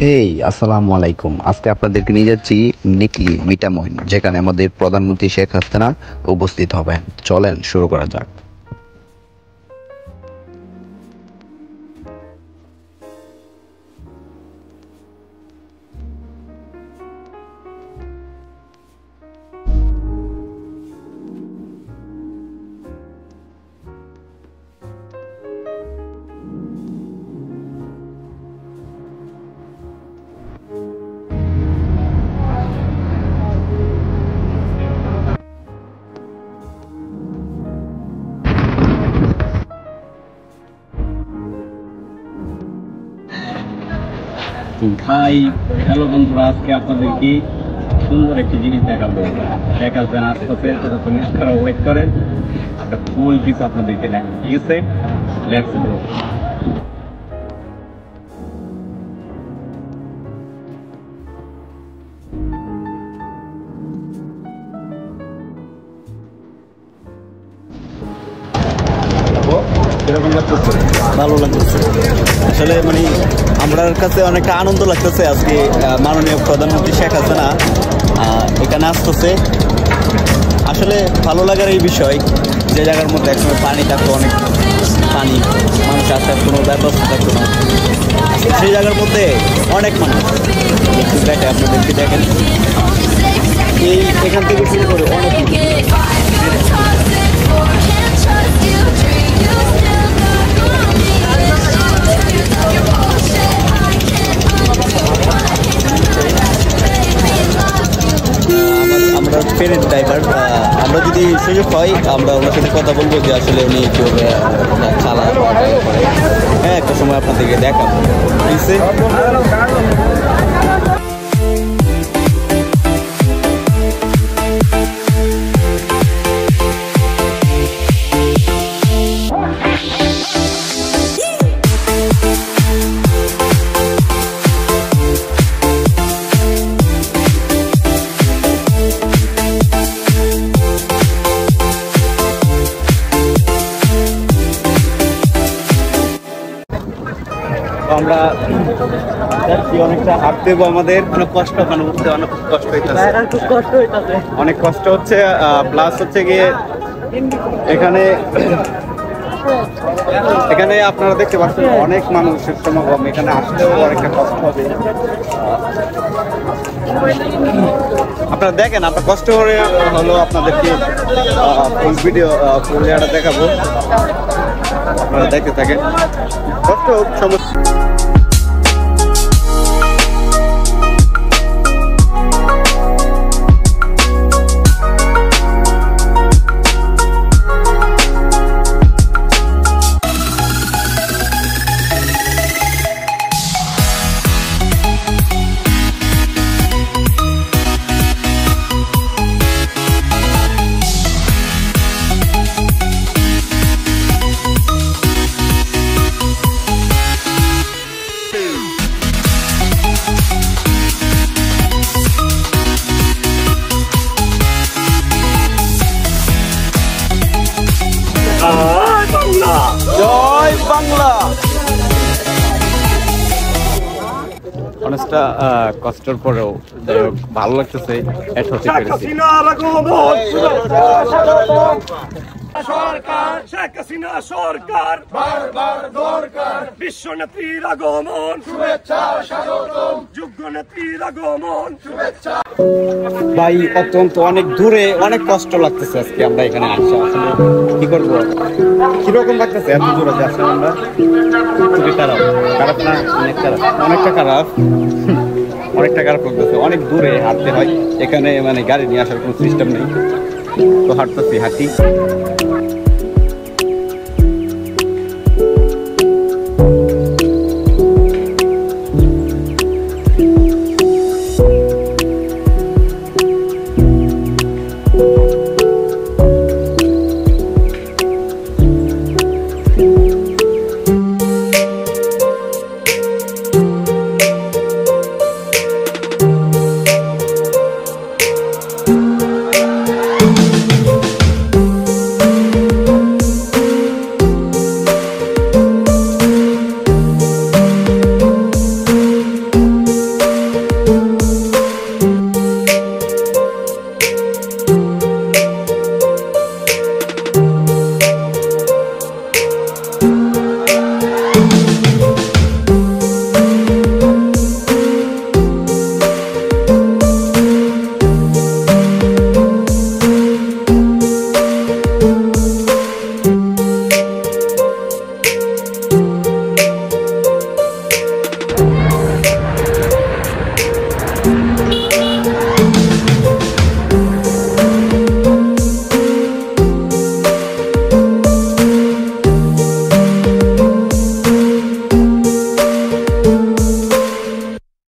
হেই আসসালামু আলাইকুম। আজকে আপনাদেরকে নিয়ে যাচ্ছি নিকলি মিটামইন, যেখানে আমাদের প্রধানমন্ত্রী শেখ হাসিনা উপস্থিত হবেন। চলেন শুরু করা যাক। ভাই হ্যালো বন্ধুরা, আজকে আপনাদেরকে সুন্দর একটি জিনিস দেখাবো। শেখ হাসিনা আসতেছে, ততক্ষণ আপনারা ওয়েট করেন। একটা ফুল পিস আপনাদেরকে দেখাবো, ঠিক আছে? Let's go. ভালো লাগতেছে আসলে, আমার কাছে অনেকটা আনন্দ লাগতেছে। আজকে মাননীয় প্রধানমন্ত্রী শেখ হাসিনা এখানে আসতেছে। আসলে ভালো লাগার এই বিষয়, যে জায়গার মধ্যে একসময় পানি থাকতো, অনেক পানি, মানুষ আসার কোনো ব্যবস্থা থাকতো না, সেই জায়গার মধ্যে অনেক মানুষ একটু দেখে আপনাদেরকে দেখেন। এখান থেকে শুরু করে অনেক আমরা ট্রেনের ড্রাইভার, আমরা যদি সুযোগ হয় আমরা ওনার সাথে কথা বলবো যে আসলে উনি কীভাবে চালায়। হ্যাঁ, একটা সময় আপনাদেরকে দেখাবো, ঠিক আছে? আমরা অনেকটা হাঁটতে হবে, আমাদের অনেক কষ্ট, উঠতে অনেক কষ্ট হইতেছে, অনেক কষ্ট হচ্ছে। প্লাস হচ্ছে গিয়ে এখানে আপনারা দেখতে পাচ্ছেন অনেক মানুষের সমাগম, এখানে আসতেও অনেকটা কষ্ট হবে। আপনারা দেখেন, আপনার কষ্ট করে হলো আপনাদেরকে ফুল ভিডিও ফুল জায়গাটা দেখাবো, আপনারা দেখতে থাকেন। কষ্ট সমস্যা জয় বাংলা। অনেকটা কষ্টের পরেও যাই হোক ভালো লাগতেছে, এট হতে পেরেছি। সরকার শেখ হাসিনা সরকার বারবার দরকার, বিশ্ব নেত্রীর আগমন শুভেচ্ছা স্বাগতম, যোগ্য নেত্রীর আগমন শুভেচ্ছা। ভাই অত্যন্ত অনেক দূরে, অনেক কষ্ট লাগতেছে আজকে আমরা এখানে আসছি। আসলে কি করবো, কিরকম লাগতেছে এত দূরে যে আসলে আমরা? খুবই খারাপ, খারাপ না? অনেকটা খারাপ, অনেকটা খারাপ লাগতেছে। অনেক দূরে হাঁটতে হয়, এখানে গাড়ি নিয়ে আসার কোনো সিস্টেম নেই, তো হাঁটতেছি, হাঁটি।